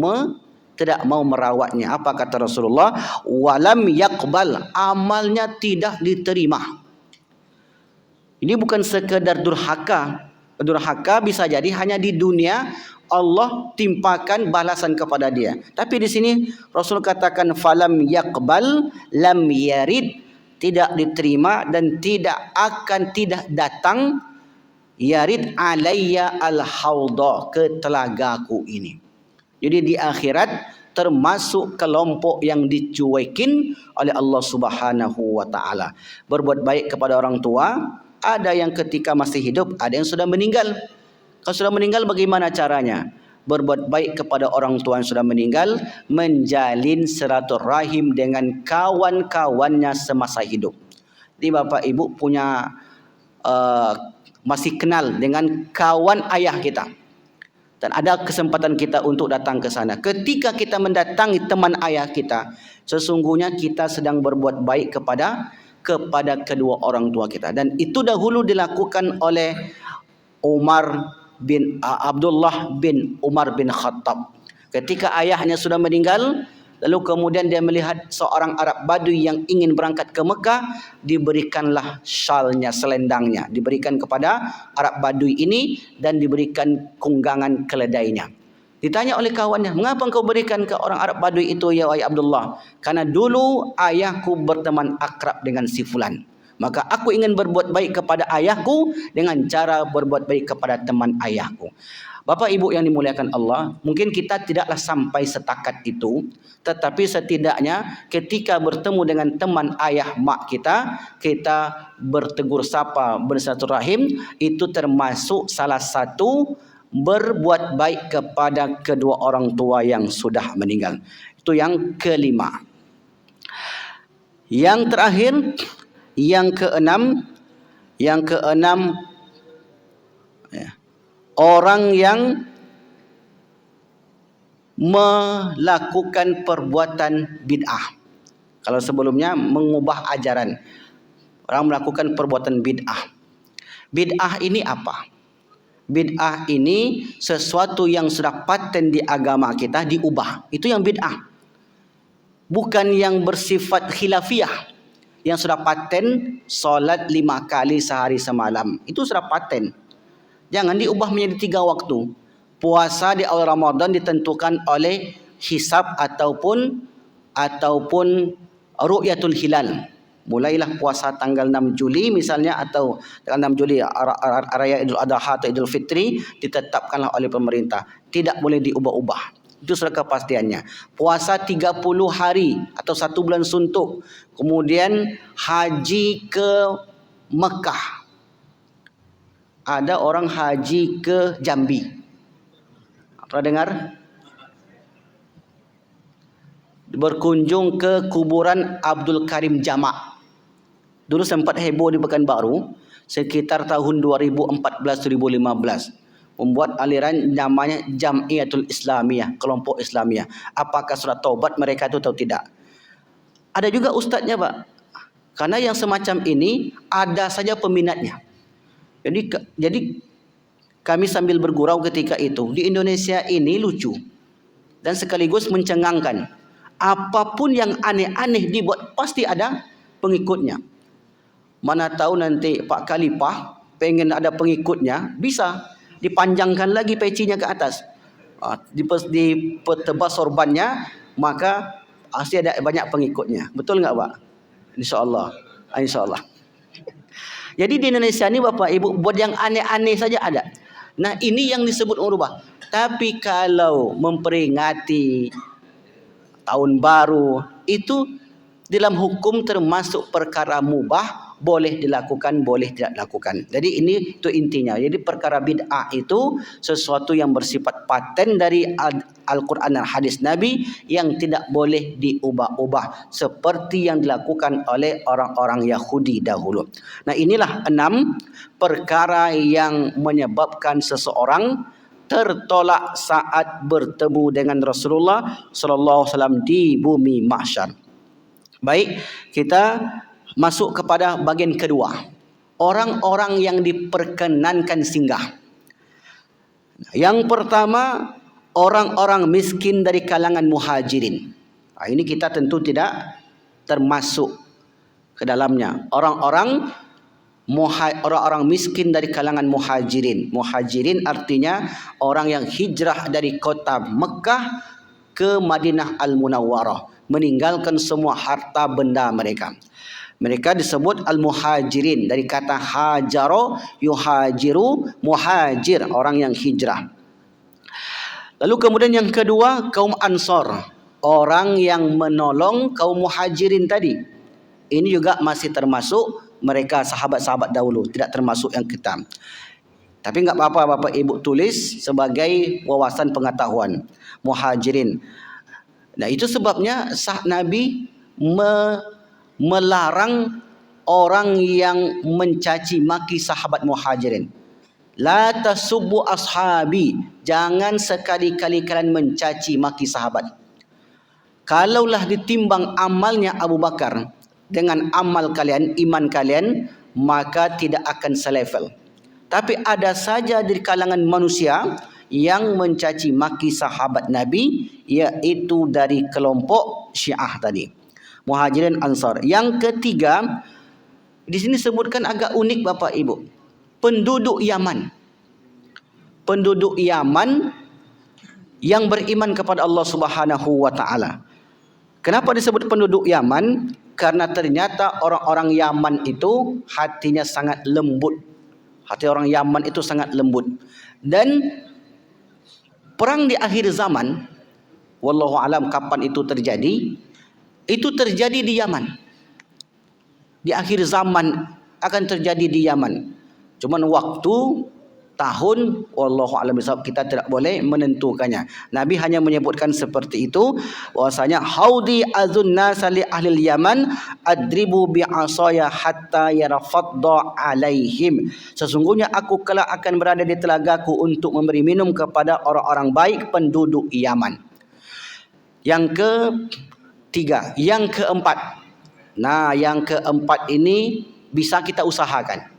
merawatnya. Apa kata Rasulullah? Walam yaqbal, amalnya tidak diterima. Ini bukan sekedar durhaka. Durhaka bisa jadi hanya di dunia Allah timpakan balasan kepada dia. Tapi di sini Rasul katakan falam yaqbal lam yarid, tidak diterima dan tidak datang yarid alayya al-haudha, ke telagaku ini. Jadi di akhirat termasuk kelompok yang dicuekin oleh Allah Subhanahu wa taala. Berbuat baik kepada orang tua, ada yang ketika masih hidup, ada yang sudah meninggal. Kalau sudah meninggal bagaimana caranya? Berbuat baik kepada orang tua yang sudah meninggal, menjalin silaturahim dengan kawan-kawannya semasa hidup. Jadi Bapak Ibu punya masih kenal dengan kawan ayah kita, dan ada kesempatan kita untuk datang ke sana. Ketika kita mendatangi teman ayah kita, sesungguhnya kita sedang berbuat baik kepada kedua orang tua kita. Dan itu dahulu dilakukan oleh Abdullah bin Umar bin Khattab. Ketika ayahnya sudah meninggal, lalu kemudian dia melihat seorang Arab Badui yang ingin berangkat ke Mekah, diberikanlah syalnya, selendangnya, diberikan kepada Arab Badui ini dan diberikan kunggangan keledainya. Ditanya oleh kawannya, mengapa engkau berikan ke orang Arab Badui itu ya wahai Abdullah? Karena dulu ayahku berteman akrab dengan si fulan, maka aku ingin berbuat baik kepada ayahku dengan cara berbuat baik kepada teman ayahku. Bapak Ibu yang dimuliakan Allah, mungkin kita tidaklah sampai setakat itu, tetapi setidaknya ketika bertemu dengan teman ayah mak kita, kita bertegur sapa, bersilaturahim, itu termasuk salah satu berbuat baik kepada kedua orang tua yang sudah meninggal. Itu yang kelima. Yang terakhir, yang keenam, orang yang melakukan perbuatan bid'ah. Kalau sebelumnya mengubah ajaran, orang melakukan perbuatan bid'ah. Bid'ah ini apa? Bid'ah ini sesuatu yang sudah paten di agama kita diubah. Itu yang bid'ah. Bukan yang bersifat khilafiyah, yang sudah paten solat 5 kali sehari semalam. Itu sudah paten. Jangan diubah menjadi 3 waktu. Puasa di awal Ramadan ditentukan oleh hisab ataupun ru'yatul hilal. Mulailah puasa tanggal 6 Juli misalnya, atau tanggal 6 Juli raya Idul Adha atau Idul Fitri ditetapkanlah oleh pemerintah. Tidak boleh diubah-ubah. Itu sudah kepastiannya. Puasa 30 hari atau 1 bulan suntuk. Kemudian haji ke Mekah. Ada orang haji ke Jambi. Pernah dengar? Berkunjung ke kuburan Abdul Karim Jamak. Dulu sempat heboh di Pekanbaru sekitar tahun 2014-2015. Membuat aliran namanya Jamiatul Islamiyah, kelompok Islamiyah. Apakah sudah taubat mereka itu atau tidak? Ada juga ustadznya, Pak. Karena yang semacam ini ada saja peminatnya. Jadi kami sambil bergurau ketika itu, di Indonesia ini lucu dan sekaligus mencengangkan. Apapun yang aneh-aneh dibuat pasti ada pengikutnya. Mana tahu nanti Pak Khalifah pengen ada pengikutnya, bisa dipanjangkan lagi pecinya ke atas, ditebas sorbannya, maka pasti ada banyak pengikutnya. Betul nggak, Pak? Insyaallah. Insyaallah. Jadi di Indonesia ini Bapak Ibu buat yang aneh-aneh saja ada. Nah, ini yang disebut merubah. Tapi kalau memperingati tahun baru, itu dalam hukum termasuk perkara mubah, boleh dilakukan, boleh tidak dilakukan. Jadi ini itu intinya. Jadi perkara bid'ah itu sesuatu yang bersifat paten dari Al-Quran dan hadis Nabi yang tidak boleh diubah-ubah seperti yang dilakukan oleh orang-orang Yahudi dahulu. Nah, inilah 6 perkara yang menyebabkan seseorang tertolak saat bertemu dengan Rasulullah sallallahu alaihi wasallam di bumi mahsyar. Baik, kita masuk kepada bagian kedua. Orang-orang yang diperkenankan singgah. Yang pertama, orang-orang miskin dari kalangan muhajirin. Nah, ini kita tentu tidak termasuk ke dalamnya. Orang-orang miskin dari kalangan muhajirin. Muhajirin artinya orang yang hijrah dari kota Mekah ke Madinah Al-Munawwarah, meninggalkan semua harta benda mereka. Mereka disebut al-muhajirin dari kata hajaro, yuhajiru, muhajir, orang yang hijrah. Lalu kemudian yang kedua, kaum Ansor. orang yang menolong kaum muhajirin tadi. Ini juga masih termasuk mereka sahabat-sahabat dahulu, tidak termasuk yang kita. Tapi enggak apa-apa Bapak Ibu tulis sebagai wawasan pengetahuan muhajirin. Nah, itu sebabnya Nabi melarang orang yang mencaci maki sahabat muhajirin. La tasubbu ashabi, jangan sekali-kali kalian mencaci maki sahabat. Kalaulah ditimbang amalnya Abu Bakar dengan amal kalian, iman kalian, maka tidak akan selevel. Tapi ada saja dari kalangan manusia yang mencaci maki sahabat Nabi, yaitu dari kelompok Syiah tadi, Muhajirin Ansar. Yang ketiga, di sini sebutkan agak unik Bapak Ibu, penduduk Yaman. Penduduk Yaman yang beriman kepada Allah Subhanahu wa taala. Kenapa disebut penduduk Yaman? Karena ternyata orang-orang Yaman itu hatinya sangat lembut. Hati orang Yaman itu sangat lembut. Dan perang di akhir zaman, wallahu alam kapan itu terjadi? Itu terjadi di Yaman. Di akhir zaman akan terjadi di Yaman. Cuman waktu, tahun, wallahu alam bisawab, kita tidak boleh menentukannya. Nabi hanya menyebutkan seperti itu, bahwasanya haudi azun nasa li ahli Yaman adribu bi'asaya hatta yarafadda alaihim. Sesungguhnya aku kelak akan berada di telagaku untuk memberi minum kepada orang-orang baik penduduk Yaman. Yang ketiga, yang keempat. Nah, yang keempat ini bisa kita usahakan,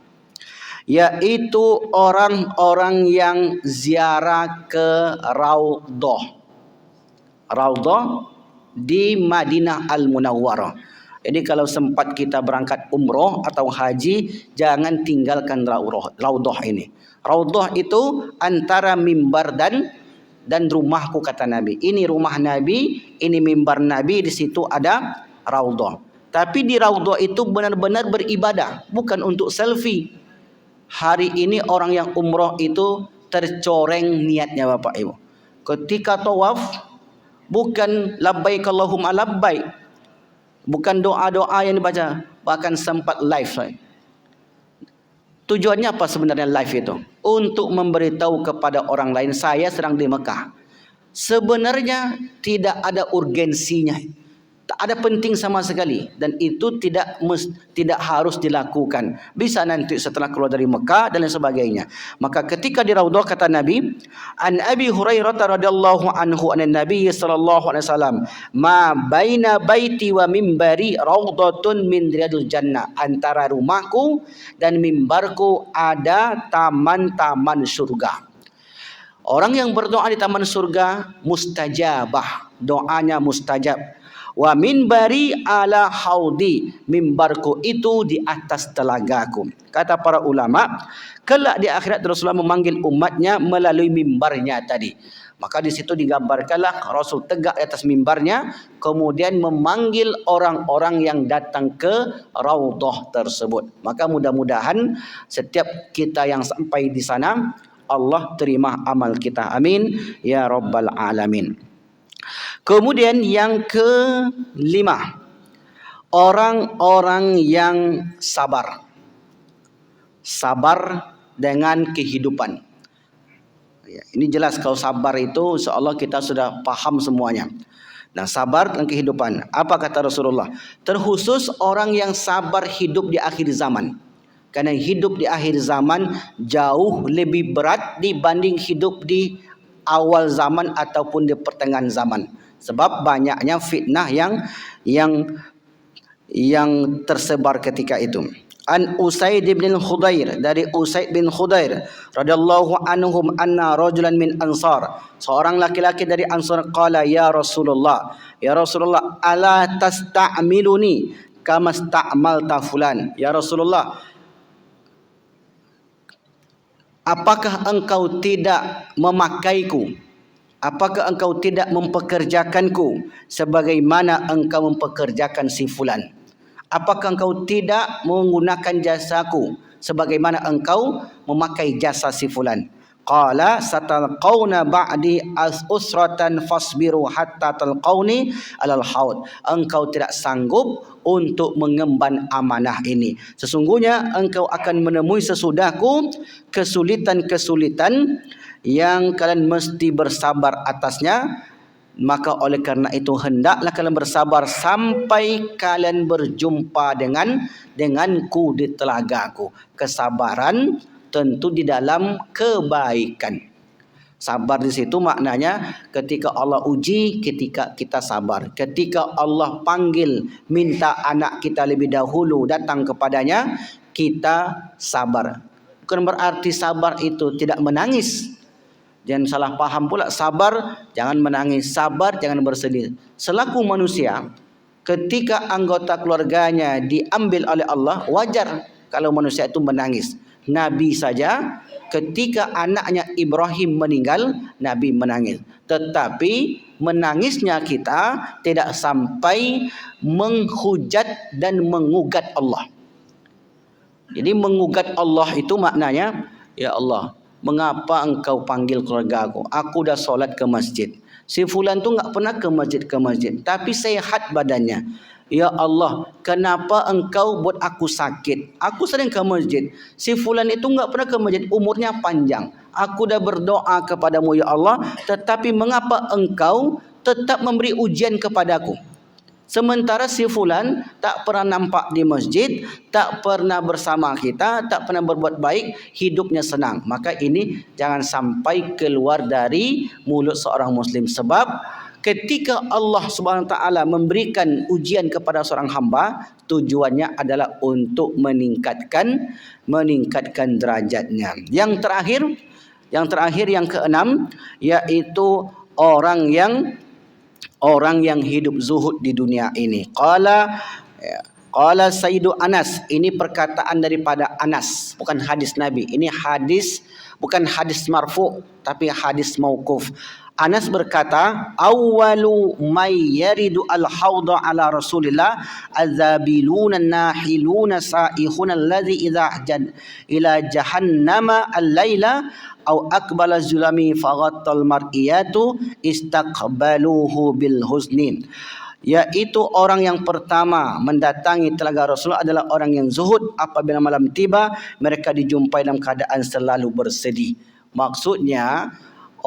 yaitu orang-orang yang ziarah ke Raudhah. Raudhah di Madinah Al-Munawwarah. Jadi kalau sempat kita berangkat umroh atau haji, jangan tinggalkan Raudhah ini. Raudhah itu antara mimbar dan rumahku, kata Nabi. Ini rumah Nabi, ini mimbar Nabi, di situ ada Raudhah. Tapi di Raudhah itu benar-benar beribadah, bukan untuk selfie. Hari ini orang yang umroh itu tercoreng niatnya Bapak Ibu. Ketika tawaf, bukan labbaik Allahumma labbaik, bukan doa-doa yang dibaca, bahkan sempat live. Tujuannya apa sebenarnya live itu? Untuk memberitahu kepada orang lain, saya sedang di Mekah. Sebenarnya tidak ada urgensinya, tak ada penting sama sekali, dan itu tidak harus dilakukan. Bisa nanti setelah keluar dari Mekah dan lain sebagainya. Maka ketika di Raudhah, kata Nabi, an Abi Hurairah radhiyallahu anhu anan Nabi sallallahu alaihi wasallam, ma baina baiti wa mimbari raudhatun min riyadil jannah. Antara rumahku dan mimbarku ada taman-taman surga. Orang yang berdoa di taman surga mustajabah, doanya mustajab. Wa minbari ala haudi, mimbarku itu di atas telagaku. Kata para ulama, kelak di akhirat Rasulullah memanggil umatnya melalui mimbarnya tadi. Maka di situ digambarkanlah Rasul tegak di atas mimbarnya, kemudian memanggil orang-orang yang datang ke Raudhah tersebut. Maka mudah-mudahan setiap kita yang sampai di sana, Allah terima amal kita. Amin ya rabbal alamin. Kemudian yang kelima, orang-orang yang sabar. Sabar dengan kehidupan. Ya, ini jelas kalau sabar itu insyaallah kita sudah paham semuanya. Nah, sabar dengan kehidupan. Apa kata Rasulullah? Terkhusus orang yang sabar hidup di akhir zaman. Karena hidup di akhir zaman jauh lebih berat dibanding hidup di awal zaman ataupun di pertengahan zaman. Sebab banyaknya fitnah yang tersebar ketika itu. An Usaid bin Khudair, dari Usaid bin Khudair radhiyallahu anhum anna rajulan min Ansar, seorang laki-laki dari Ansar, qala ya Rasulullah, ala tasta'miluni kama sta'malta fulan. Ya Rasulullah, apakah engkau tidak memakaiku? Apakah engkau tidak mempekerjakanku sebagaimana engkau mempekerjakan si fulan? Apakah engkau tidak menggunakan jasaku sebagaimana engkau memakai jasa si fulan? qala satalqauna ba'di usratan fasbiru hatta talqauni alal haud. Engkau tidak sanggup untuk mengemban amanah ini. Sesungguhnya engkau akan menemui sesudahku kesulitan-kesulitan yang kalian mesti bersabar atasnya. Maka oleh kerana itu hendaklah kalian bersabar sampai kalian berjumpa denganku di telagaku. Kesabaran tentu di dalam kebaikan. Sabar di situ maknanya ketika Allah uji, ketika kita sabar. Ketika Allah panggil minta anak kita lebih dahulu datang kepadanya, kita sabar. Bukan berarti sabar itu tidak menangis. Jangan salah paham pula, sabar jangan menangis, sabar jangan bersedih. Selaku manusia, ketika anggota keluarganya diambil oleh Allah, wajar kalau manusia itu menangis. Nabi saja ketika anaknya Ibrahim meninggal, Nabi menangis. Tetapi menangisnya kita tidak sampai menghujat dan mengugat Allah. Jadi mengugat Allah itu maknanya, ya Allah, mengapa engkau panggil keluarga aku? Aku dah solat ke masjid. Si fulan tu enggak pernah ke masjid, tapi sehat badannya. Ya Allah, kenapa engkau buat aku sakit? Aku sering ke masjid. Si fulan itu enggak pernah ke masjid, umurnya panjang. Aku dah berdoa kepadamu ya Allah, tetapi mengapa engkau tetap memberi ujian kepadaku? Sementara si fulan tak pernah nampak di masjid, tak pernah bersama kita, tak pernah berbuat baik, hidupnya senang. Maka ini jangan sampai keluar dari mulut seorang muslim. Sebab ketika Allah Subhanahu Wa Taala memberikan ujian kepada seorang hamba, tujuannya adalah untuk meningkatkan derajatnya. Yang terakhir yang keenam, yaitu orang yang hidup zuhud di dunia ini. Qala Sayyidu Anas, ini perkataan daripada Anas, bukan hadis Nabi. Ini hadis, bukan hadis marfu, tapi hadis mauquf. Anas berkata, awwalu may yaridu al-hawda ala Rasulillah azabiluna nahiluna sa'ihuna alladhi idha ila jahannama al-laila au akbala zulami faghattal mar'iyatu istaqbaluhu bil husnin. Yaitu orang yang pertama mendatangi telaga Rasulullah adalah orang yang zuhud. Apabila malam tiba, mereka dijumpai dalam keadaan selalu bersedih. Maksudnya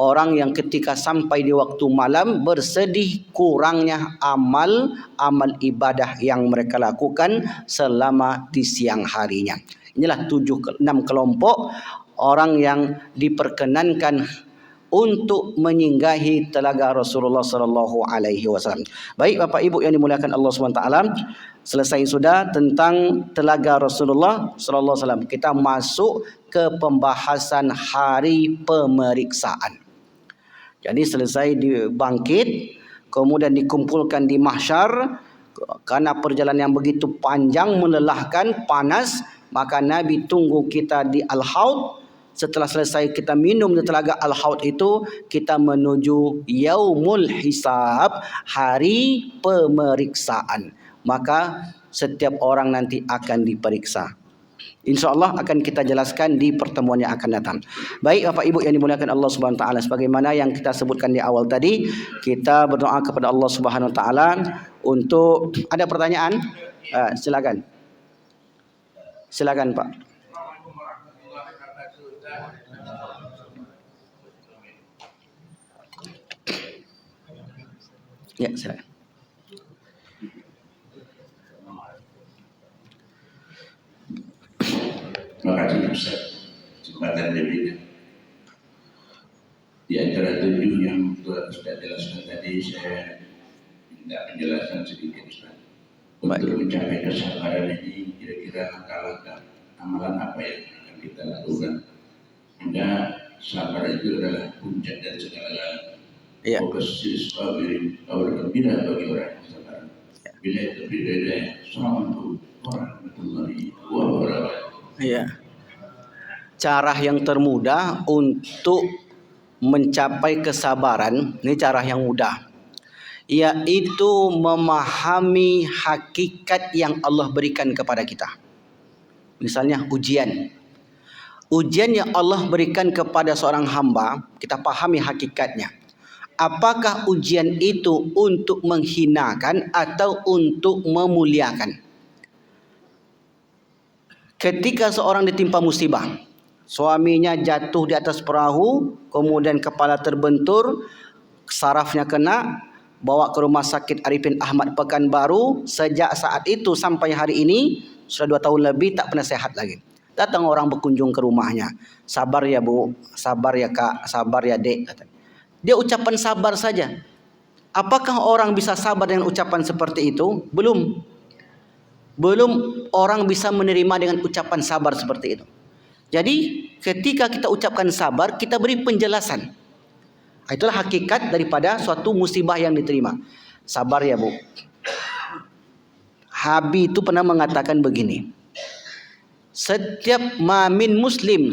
orang yang ketika sampai di waktu malam bersedih kurangnya amal ibadah yang mereka lakukan selama di siang harinya. Inilah 6 kelompok orang yang diperkenankan untuk menyinggahi telaga Rasulullah sallallahu alaihi wasallam. Baik Bapak Ibu yang dimuliakan Allah Subhanahu wa taala, selesai sudah tentang telaga Rasulullah sallallahu alaihi wasallam. Kita masuk ke pembahasan hari pemeriksaan. Jadi selesai dibangkit, kemudian dikumpulkan di mahsyar, karena perjalanan yang begitu panjang, melelahkan, panas, maka Nabi tunggu kita di Al-Haud. Setelah selesai kita minum di telaga Al-Haud itu, kita menuju Yaumul Hisab, hari pemeriksaan. Maka setiap orang nanti akan diperiksa. InsyaAllah akan kita jelaskan di pertemuan yang akan datang. Baik Bapak Ibu yang dimuliakan Allah Subhanahu Wa Taala, sebagaimana yang kita sebutkan di awal tadi, kita berdoa kepada Allah Subhanahu Wa Taala untuk ada pertanyaan. Silakan Pak. Ya, silakan. Terima kasih Ustaz, kesempatan diberikan. Di antara 7 yang Ustaz jelaskan tadi, saya minta penjelasan sedikit Ustaz. Untuk mencapai kesabaran ini, kira-kira langkah-langkah amalan apa yang akan kita lakukan? Sehingga sabar itu adalah puncak dari segala-galanya. Fokus sabirin, kabar gembira bagi orang yang sabar. Bila itu berbeda, assalamualaikum warahmatullahi wabarakatuh. Ya. Cara yang termudah untuk mencapai kesabaran, ini cara yang mudah, yaitu memahami hakikat yang Allah berikan kepada kita. Misalnya ujian. ujian yang Allah berikan kepada seorang hamba, kita pahami hakikatnya. Apakah ujian itu untuk menghinakan atau untuk memuliakan? Ketika seorang ditimpa musibah, suaminya jatuh di atas perahu, kemudian kepala terbentur, sarafnya kena, bawa ke rumah sakit Arifin Ahmad Pekanbaru. Sejak saat itu sampai hari ini sudah 2 tahun lebih tak pernah sehat lagi. Datang orang berkunjung ke rumahnya. Sabar ya bu, sabar ya kak, sabar ya dek. Dia ucapan sabar saja. Apakah orang bisa sabar dengan ucapan seperti itu? Belum. Belum orang bisa menerima dengan ucapan sabar seperti itu. Jadi ketika kita ucapkan sabar, kita beri penjelasan. Itulah hakikat daripada suatu musibah yang diterima. Sabar ya bu. Habib itu pernah mengatakan begini. Setiap muslim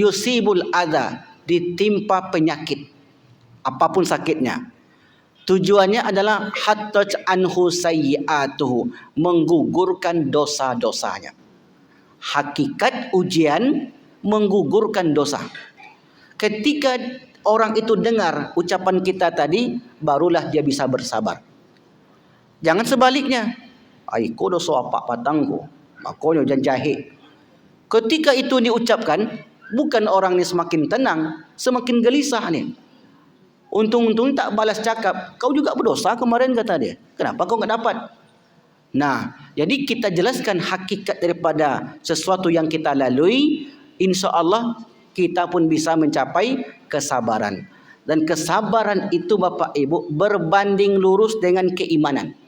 yusibul adha, ditimpa penyakit, apapun sakitnya. Tujuannya adalah hattoj anhu sayyi'atuhu, menggugurkan dosa-dosanya. Hakikat ujian menggugurkan dosa. Ketika orang itu dengar ucapan kita tadi, barulah dia bisa bersabar. Jangan sebaliknya. Aiko dosa apa patangku, makonyo janjahe. Ketika itu diucapkan, bukan orang ini semakin tenang, semakin gelisah nih. Untung-untung tak balas cakap. Kau juga berdosa kemarin, kata dia. Kenapa kau enggak dapat? Nah, jadi kita jelaskan hakikat daripada sesuatu yang kita lalui. Insya Allah kita pun bisa mencapai kesabaran. Dan kesabaran itu Bapak Ibu berbanding lurus dengan keimanan.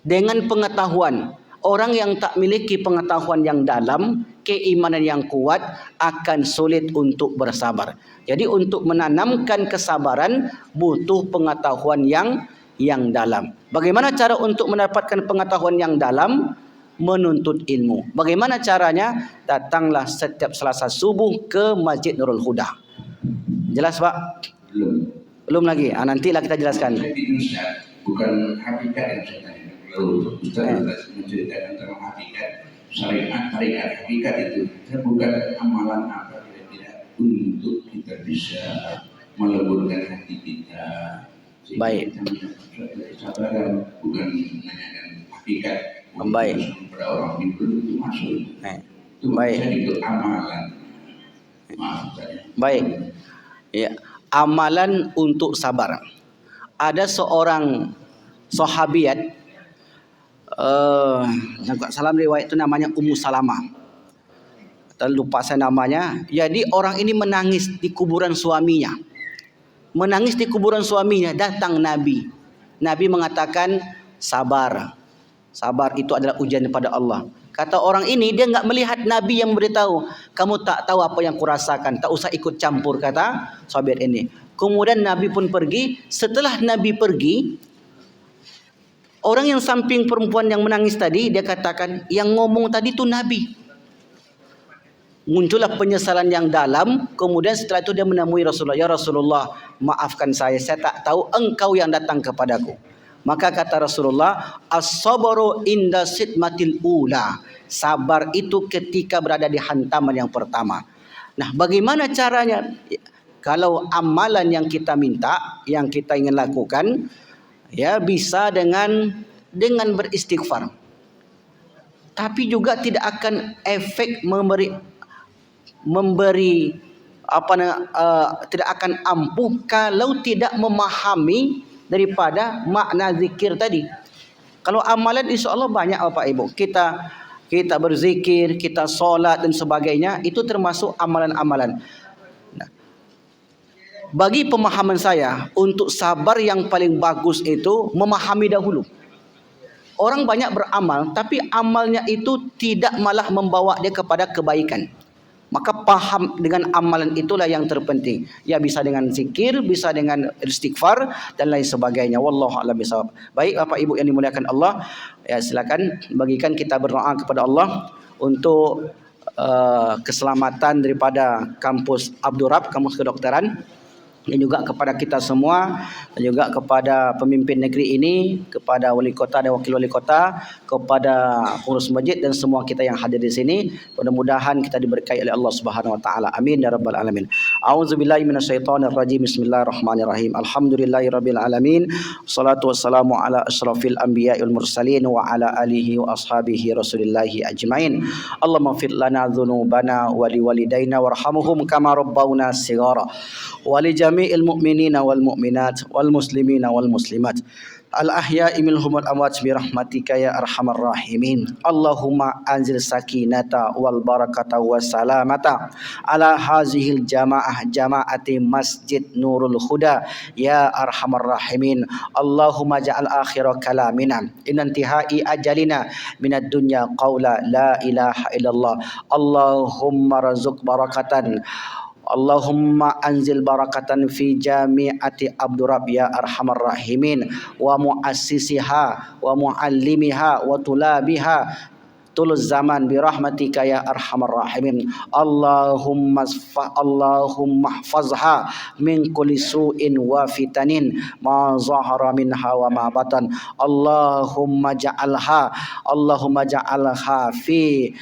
Dengan pengetahuan. Orang yang tak memiliki pengetahuan yang dalam, keimanan yang kuat, akan sulit untuk bersabar. Jadi untuk menanamkan kesabaran butuh pengetahuan yang dalam. Bagaimana cara untuk mendapatkan pengetahuan yang dalam? Menuntut ilmu. Bagaimana caranya? Datanglah setiap Selasa subuh ke Masjid Nurul Huda. Jelas Pak? Belum lagi. Nantilah kita jelaskan. Bukan hakikat yang saya tanya. Kalau Ustaz menceritakan tentang hakikat, syariat, hakikat itu, bukan amalan apa kira-kira untuk kita bisa meleburkan hati kita. Baik. Kesabaran bukan menanyakan hakikat. Baik. Pada orang itu masuk. Baik. Itu amalan. Maaf saya. Baik. Ya, amalan untuk sabar. Ada seorang sahabiat, salam riwayat itu namanya Ummu Salamah. Lupa saya namanya. Jadi orang ini menangis di kuburan suaminya. Menangis di kuburan suaminya. Datang Nabi. Nabi mengatakan sabar. Sabar itu adalah ujian daripada Allah. Kata orang ini, dia enggak melihat Nabi yang memberitahu. Kamu tak tahu apa yang kurasakan. Tak usah ikut campur, kata sahabat ini. Kemudian Nabi pun pergi. Setelah Nabi pergi, orang yang samping perempuan yang menangis tadi, dia katakan, yang ngomong tadi itu Nabi. Muncullah penyesalan yang dalam. Kemudian setelah itu dia menemui Rasulullah. Ya Rasulullah, maafkan saya tak tahu engkau yang datang kepadaku. Maka kata Rasulullah, as-sabru inda sidmatil ula. Sabar itu ketika berada di hantaman yang pertama. Nah, bagaimana caranya? Kalau amalan yang kita minta, yang kita ingin lakukan, ya bisa dengan beristighfar. Tapi juga tidak akan efek memberi tidak akan ampuh kalau tidak memahami daripada makna zikir tadi. Kalau amalan insya Allah banyak Bapak Ibu. Kita berzikir, kita solat dan sebagainya, itu termasuk amalan-amalan. Nah, bagi pemahaman saya, untuk sabar yang paling bagus itu memahami dahulu. Orang banyak beramal, tapi amalnya itu tidak malah membawa dia kepada kebaikan. Maka paham dengan amalan itulah yang terpenting. Ya bisa dengan zikir, bisa dengan istighfar dan lain sebagainya. Wallahu a'lam bishawab. Baik Bapak Ibu yang dimuliakan Allah, ya silakan bagikan kita berdoa kepada Allah untuk keselamatan daripada kampus Abdurrab, kampus kedokteran. dan juga kepada kita semua, dan juga kepada pemimpin negeri ini, kepada wali kota dan wakil wali kota, kepada pengurus masjid dan semua kita yang hadir di sini. Mudah-mudahan kita diberkahi oleh Allah Subhanahu wa taala. Amin ya rabbal alamin. A'udzubillahi minasyaitonir rajim. Bismillahirrahmanirrahim. Alhamdulillahirabbil alamin. Wassalatu wassalamu ala asyrafil anbiya'i wal mursalin wa ala alihi wa ashabihi rasulillahi ajmain. Allahumma fir lana dzunubana wa liwalidayna warhamhum kama rabbawna shighara. Wa li jami'il mu'minina wal mu'minat wal muslimina wal muslimat al ahya'i minhum wal amwat bi rahmatika ya arhamar rahimin. Allahumma anzil sakinata wal barakata was salamata ala hazihil jama'ati masjid Nurul Huda ya arhamar rahimin. Allahumma ja'al akhira kalamina inantihai ajalina minad dunya qawla la ilaha illallah. Allahumma razuq barakatan, Allahumma anzil barakatan fi jami'ati Abdurrab ya arhamar rahimin wa muassisiha wa muallimiha wa tulabiha tulus zaman bi rahmatika ya arhamar rahimin. Allahumma hfazha min kulli su'in wa fitanin ma zahara minha wa ma batan. Allahumma ja'alha fi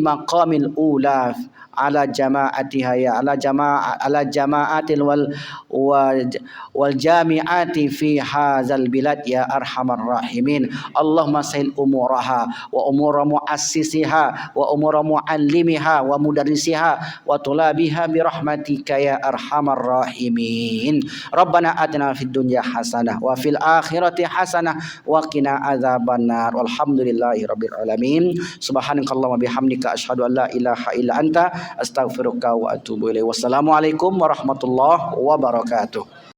maqamil ula ala jama'atiha ya ala jama'atil wal jami'ati fi hadzal bilad ya arhamar rahimin. Allahumma sahil umuraha wa umura muassisiha wa umura muallimiha wa mudarrisiha wa tulabiha bi rahmatika ya arhamar rahimin. Rabbana atina fid dunya hasanah wa fil akhirati hasanah wa qina adzabannar. Walhamdulillahi rabbil alamin. Subhanakallahumma bihamdika asyhadu an la ilaha illa anta astaghfiruka wa atubu ilaik. Wassalamualaikum warahmatullahi wabarakatuh.